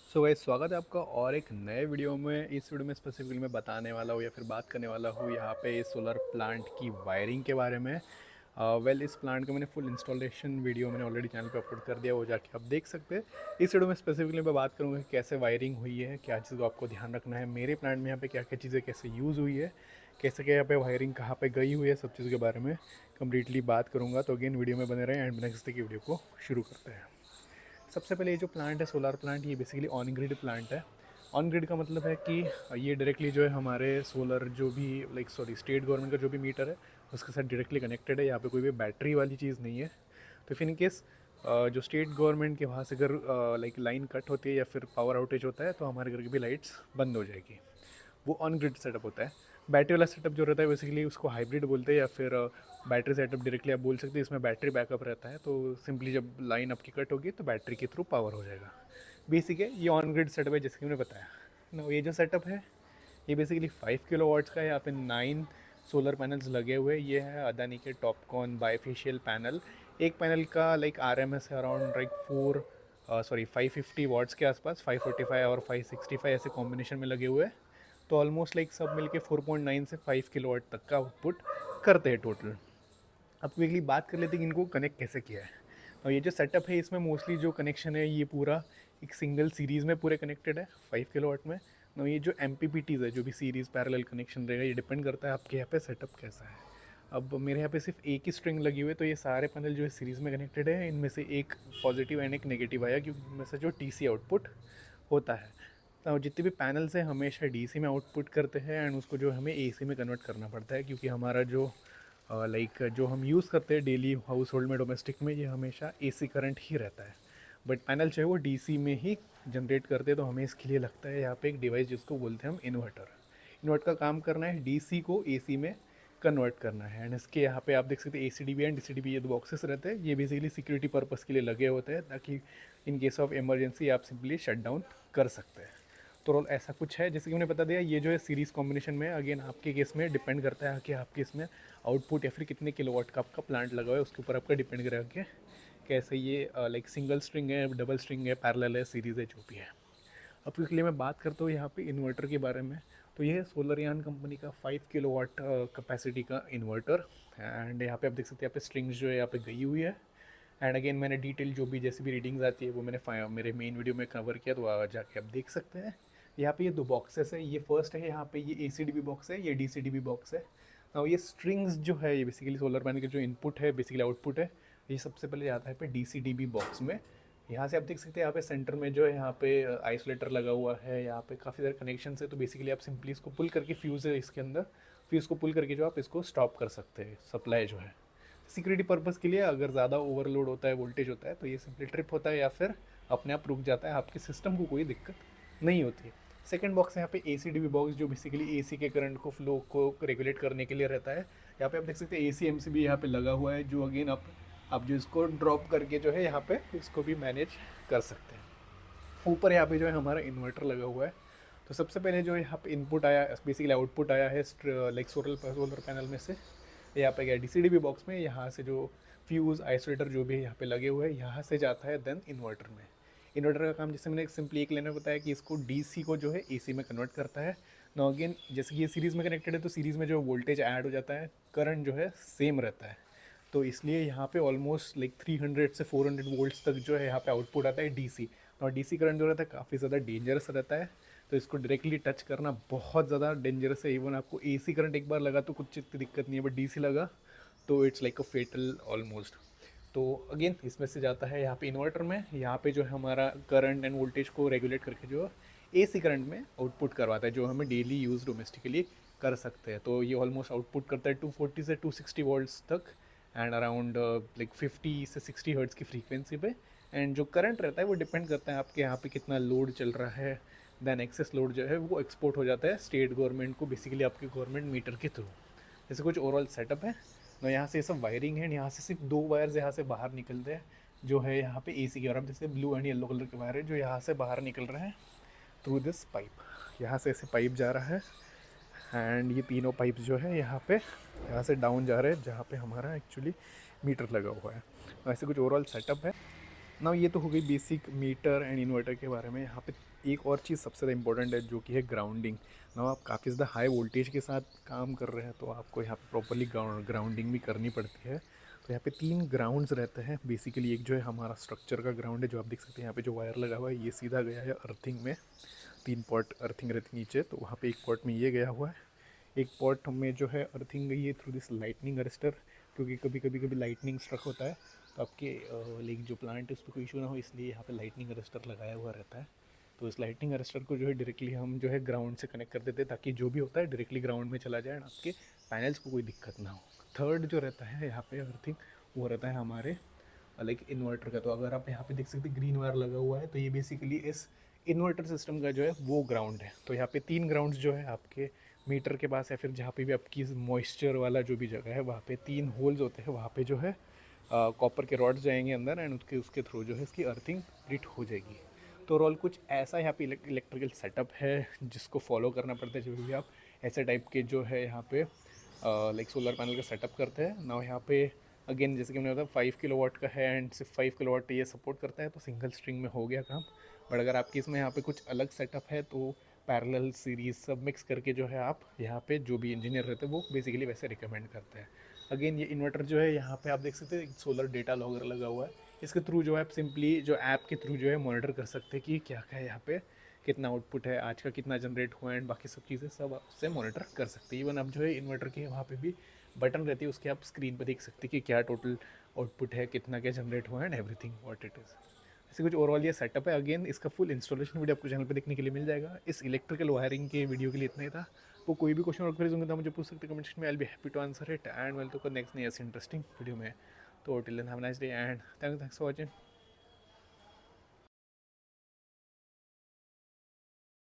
So guys, स्वागत है आपका और एक नए वीडियो में। इस वीडियो में स्पेसिफिकली मैं बताने वाला हूँ या फिर बात करने वाला हूँ यहाँ पे सोलर प्लांट की वायरिंग के बारे में। इस प्लांट का मैंने फुल इंस्टॉलेशन वीडियो मैंने ऑलरेडी चैनल पे अपलोड कर दिया, वो जाके आप देख सकते हैं। इस वीडियो में स्पेसिफिकली मैं बात करूँगा कि कैसे वायरिंग हुई है, क्या चीज़ को आपको ध्यान रखना है, मेरे प्लांट में यहाँ पे क्या क्या चीज़ें कैसे यूज़ हुई है, कैसे क्या यहाँ पे वायरिंग कहाँ पे गई हुई है, सब चीज़ों के बारे में कम्प्लीटली बात करूँगा। तो अगेन वीडियो में बने रहें एंड नेक्स्ट की वीडियो को शुरू करते हैं। सबसे पहले ये जो प्लांट है सोलर प्लांट, ये बेसिकली ऑन ग्रिड प्लांट है। ऑन ग्रिड का मतलब है कि ये डायरेक्टली जो है हमारे सोलर जो भी स्टेट गवर्नमेंट का जो भी मीटर है उसके साथ डायरेक्टली कनेक्टेड है। यहाँ पे कोई भी बैटरी वाली चीज़ नहीं है। तो फिर इन केस जो स्टेट गवर्नमेंट के वहाँ से अगर लाइन कट होती है या फिर पावर आउटेज होता है तो हमारे घर की भी लाइट्स बंद हो जाएगी। वो ऑन ग्रिड सेटअप होता है। बैटरी वाला सेटअप जो रहता है बेसिकली उसको हाइब्रिड बोलते हैं, या फिर बैटरी सेटअप डायरेक्टली आप बोल सकते हैं। इसमें बैटरी बैकअप रहता है, तो सिंपली जब लाइन आपकी कट होगी तो बैटरी के थ्रू पावर हो जाएगा। बेसिक है, ये ऑन ग्रिड सेटअप है जैसे कि मैंने बताया ना। ये जो सेटअप है ये बेसिकली 5 किलोवाट्स का है। यहाँ पे 9 सोलर पैनल्स लगे हुए हैं। ये है अदानी के टॉपकॉन बाईफेशियल पैनल। एक पैनल का आर एम एस है अराउंड 550 वाट्स के आसपास, 545 और 565 ऐसे कॉम्बिनेशन में लगे हुए हैं। तो ऑलमोस्ट सब मिलके 4.9 से 5 किलोवाट तक का आउटपुट करते हैं टोटल। अब क्विकली बात कर लेते हैं कि इनको कनेक्ट कैसे किया है। और ये जो सेटअप है इसमें मोस्टली जो कनेक्शन है ये पूरा एक सिंगल सीरीज़ में पूरे कनेक्टेड है 5 किलोवाट में। ना ये जो एम है, जो भी सीरीज़ पैरेलल कनेक्शन रहेगा, ये डिपेंड करता है आपके यहाँ पे सेटअप कैसा है। अब मेरे यहाँ पे सिर्फ एक ही स्ट्रिंग लगी हुई है, तो ये सारे पैनल जो है सीरीज़ में कनेक्टेड है। इनमें से एक पॉजिटिव एंड एक नेगेटिव आया, क्योंकि इनमें से जो टीसी आउटपुट होता है, तो जितने भी पैनल्स हैं हमेशा डीसी में आउटपुट करते हैं एंड उसको जो हमें एसी में कन्वर्ट करना पड़ता है, क्योंकि हमारा जो जो हम यूज़ करते हैं डेली हाउस होल्ड में, डोमेस्टिक में, ये हमेशा एसी करंट ही रहता है। बट पैनल जो है वो डीसी में ही जनरेट करते हैं। तो हमें इसके लिए लगता है यहाँ पे एक डिवाइस जिसको बोलते हैं हम इन्वर्टर। इन्वर्टर का काम करना है डीसी को एसी में कन्वर्ट करना है। एंड इसके यहाँ पे आप देख सकते हैं ACDB एंड DCDB, ये दो बॉक्सेस रहते हैं। ये बेसिकली सिक्योरिटी पर्पज़ के लिए लगे होते हैं, ताकि इन केस ऑफ इमरजेंसी आप सिंपली शट डाउन कर सकते हैं। तो रोल ऐसा कुछ है, जैसे कि मैंने बता दिया। ये जो है सीरीज़ कॉम्बिनेशन में, अगेन आपके केस में डिपेंड करता है कि आपके इसमें आउटपुट या फिर कितने किलोवाट का आपका प्लांट लगा हुआ है, उसके ऊपर आपका डिपेंड करेगा कि कैसे ये सिंगल स्ट्रिंग है, डबल स्ट्रिंग है, पैरेलल है, सीरीज़ है, जो भी है। अब इसलिए मैं बात करता हूँ यहाँ पे इन्वर्टर के बारे में। तो ये है सोलरयान कंपनी का 5 किलोवाट कैपेसिटी का इन्वर्टर। एंड यहाँ पे आप देख सकते हैं, यहाँ पे स्ट्रिंग्स जो है यहाँ पे गई हुई है। एंड अगेन मैंने डिटेल जो भी जैसी भी रीडिंग्स आती है वो मैंने मेरे मेन वीडियो में कवर किया, तो जाके आप देख सकते हैं। यहाँ पे ये दो बॉक्सेस है। ये फर्स्ट है, यहाँ पे ये ACDB बॉक्स है, ये DCDB बॉक्स है। और ये स्ट्रिंग्स जो है ये बेसिकली सोलर पैनल का जो इनपुट है, बेसिकली आउटपुट है, ये सबसे पहले जाता है पे DCDB बॉक्स में। यहाँ से आप देख सकते हैं, यहाँ पे सेंटर में जो है यहाँ पे आइसोलेटर लगा हुआ है। यहाँ पे काफ़ी सारे कनेक्शन है। तो बेसिकली आप सिंपली इसको पुल करके, फ्यूज़ है इसके अंदर, फ्यूज़ को पुल करके जो आप इसको स्टॉप कर सकते हैं, सप्लाई जो है सिक्योरिटी पर्पज़ के लिए। अगर ज़्यादा ओवरलोड होता है, वोल्टेज होता है, तो ये सिंपली ट्रिप होता है या फिर अपने आप रुक जाता है। आपके सिस्टम को कोई दिक्कत नहीं होती है। सेकंड बॉक्स है यहाँ पे ACDB बॉक्स, जो बेसिकली AC के करंट को, फ्लो को रेगुलेट करने के लिए रहता है। यहाँ पे आप देख सकते हैं AC MCB यहाँ पे लगा हुआ है, जो अगेन आप जो इसको ड्रॉप करके जो है यहाँ पे इसको भी मैनेज कर सकते हैं। ऊपर यहाँ पे जो है हमारा इन्वर्टर लगा हुआ है। तो सबसे पहले जो यहाँ पे इनपुट आया, बेसिकली आउटपुट आया है सोलर पैनल में से। यहाँ पे गया DCDB बॉक्स में। यहाँ से जो फ्यूज़, आइसोलेटर जो भी है यहाँ पे लगे हुए हैं, यहाँ से जाता है देन इन्वर्टर में। इन्वर्टर का काम, जैसे मैंने सिंपली एक लेने बताया, कि इसको DC को जो है AC में कन्वर्ट करता है। नो अगेन, जैसे कि ये सीरीज़ में कनेक्टेड है, तो सीरीज़ में जो वोल्टेज ऐड हो जाता है, करंट जो है सेम रहता है। तो इसलिए यहाँ पे ऑलमोस्ट 300 से 400 वोल्ट्स तक जो है यहाँ पे आउटपुट आता है DC। और DC करंट जो रहता है काफ़ी ज़्यादा डेंजरस रहता है। तो इसको डायरेक्टली टच करना बहुत ज़्यादा डेंजरस है। इवन आपको AC करंट एक बार लगा तो कुछ इतनी दिक्कत नहीं है, बट DC लगा तो it's like a fatal almost. तो अगेन इसमें से जाता है यहाँ पे इन्वर्टर में। यहाँ पे जो है हमारा करंट एंड वोल्टेज को रेगुलेट करके जो AC करंट में आउटपुट करवाता है, जो हमें डेली यूज़ डोमेस्टिकली कर सकते हैं। तो ये ऑलमोस्ट आउटपुट करता है 240 से 260 वोल्ट्स तक, एंड अराउंड 50 से 60 हर्ट्ज़ की फ्रीक्वेंसी पे। एंड जो करंट रहता है वो डिपेंड करता है आपके यहाँ पे कितना लोड चल रहा है। देन एक्सेस लोड जो है वो एक्सपोर्ट हो जाता है स्टेट गवर्नमेंट को, बेसिकली आपके गवर्नमेंट मीटर के थ्रू। जैसे कुछ ओवरऑल सेटअप है ना। यहाँ से ये सब वायरिंग है। यहाँ से सिर्फ दो वायर्स यहाँ से बाहर निकलते हैं, जो है यहाँ पे AC के। और आप जैसे ब्लू एंड येलो कलर के वायर है जो यहाँ से बाहर निकल रहे हैं थ्रू दिस पाइप। यहाँ से ऐसे पाइप जा रहा है। एंड ये तीनों पाइप्स जो है यहाँ से डाउन जा रहे हैं, जहाँ पे हमारा एक्चुअली मीटर लगा हुआ है। ऐसे कुछ ओवरऑल सेटअप है। ना ये तो हो गई बेसिक मीटर एंड इन्वर्टर के बारे में। यहाँ पे एक और चीज़ सबसे ज़्यादा इंपॉर्टेंट है जो कि है ग्राउंडिंग। ना आप काफ़ी ज़्यादा हाई वोल्टेज के साथ काम कर रहे हैं तो आपको यहाँ पे प्रॉपरली ग्राउंडिंग भी करनी पड़ती है। तो यहाँ पे 3 ग्राउंड्स रहते हैं बेसिकली। एक जो है हमारा स्ट्रक्चर का ग्राउंड है, जो आप देख सकते हैं यहाँ पे जो वायर लगा हुआ है ये सीधा गया है अर्थिंग में। 3 पॉट अर्थिंग रहती है नीचे, तो वहाँ पे एक पॉट में ये गया हुआ है। एक पॉट में जो है अर्थिंग गई है थ्रू दिस लाइटनिंग अरेस्टर, क्योंकि कभी लाइटनिंग स्ट्रक होता है तो आपके लाइक जो प्लांट है उस पर कोई इशू ना हो, इसलिए यहाँ पे लाइटनिंग अरेस्टर लगाया हुआ रहता है। तो इस लाइटनिंग अरेस्टर को जो है डायरेक्टली हम जो है ग्राउंड से कनेक्ट कर देते हैं ताकि जो भी होता है डायरेक्टली ग्राउंड में चला जाए और आपके पैनल्स को कोई दिक्कत ना हो। थर्ड जो रहता है यहाँ पे अर्थिंग, वो रहता है हमारे लाइक इन्वर्टर का। तो अगर आप यहाँ पे देख सकते हैं ग्रीन वायर लगा हुआ है, तो ये बेसिकली इस इन्वर्टर सिस्टम का जो है वो ग्राउंड है। तो यहाँ पे 3 ग्राउंड्स जो है आपके मीटर के पास या फिर जहाँ पे भी आपकी मॉइस्चर वाला जो भी जगह है वहाँ पे 3 होल्स होते हैं। वहाँ पे जो है कॉपर के रॉड्स जाएंगे अंदर एंड उसके थ्रू जो है इसकी अर्थिंग कंप्लीट हो जाएगी। तो ओवरऑल कुछ ऐसा यहाँ पे इलेक्ट्रिकल सेटअप है जिसको फॉलो करना पड़ता है जब भी आप ऐसे टाइप के जो है यहाँ पे लाइक सोलर पैनल का सेटअप करते हैं ना। यहाँ पे अगेन जैसे कि मैंने बताया 5 किलोवाट का है एंड सिर्फ 5 किलोवाट ये सपोर्ट करता है, तो सिंगल स्ट्रिंग में हो गया काम। बट अगर आपकी इसमें यहाँ पे कुछ अलग सेटअप है तो पैरेलल सीरीज सब मिक्स करके जो है आप यहाँ पे जो भी इंजीनियर रहते हैं वो बेसिकली वैसे रिकमेंड करते हैं। अगेन ये इन्वर्टर जो है यहाँ पे आप देख सकते हैं सोलर डेटा लॉगर लगा हुआ है। इसके थ्रू जो है आप सिंपली जो ऐप के थ्रू जो है मॉनिटर कर सकते हैं कि क्या क्या है यहाँ पे, कितना आउटपुट है, आज का कितना जनरेट हुआ है एंड बाकी सब चीज़ें सब आप उससे मॉनिटर कर सकते हैं। इवन आप जो है इन्वर्टर के वहाँ पे भी बटन रहती है, उसके आप स्क्रीन पे देख सकते हैं कि क्या टोटल आउटपुट है, कितना क्या जनरेट हुआ है and everything what it is. ऐसे कुछ ओवरऑल ये सेटअप है। अगेन इसका फुल इंस्टॉलेशन वीडियो आपको चैनल पे देखने के लिए मिल जाएगा। इस इलेक्ट्रिकल वायरिंग के वीडियो के लिए इतना ही था। वो कोई भी क्वेश्चन और क्वेरीज होंगे तो मुझे पूछ सकते हैं कमेंट सेक्शन में। I will be happy to answer it and well तो नेक्स्ट नहीं ऐसे इंटरेस्टिंग वीडियो में। तो till then have a nice day and thanks for watching.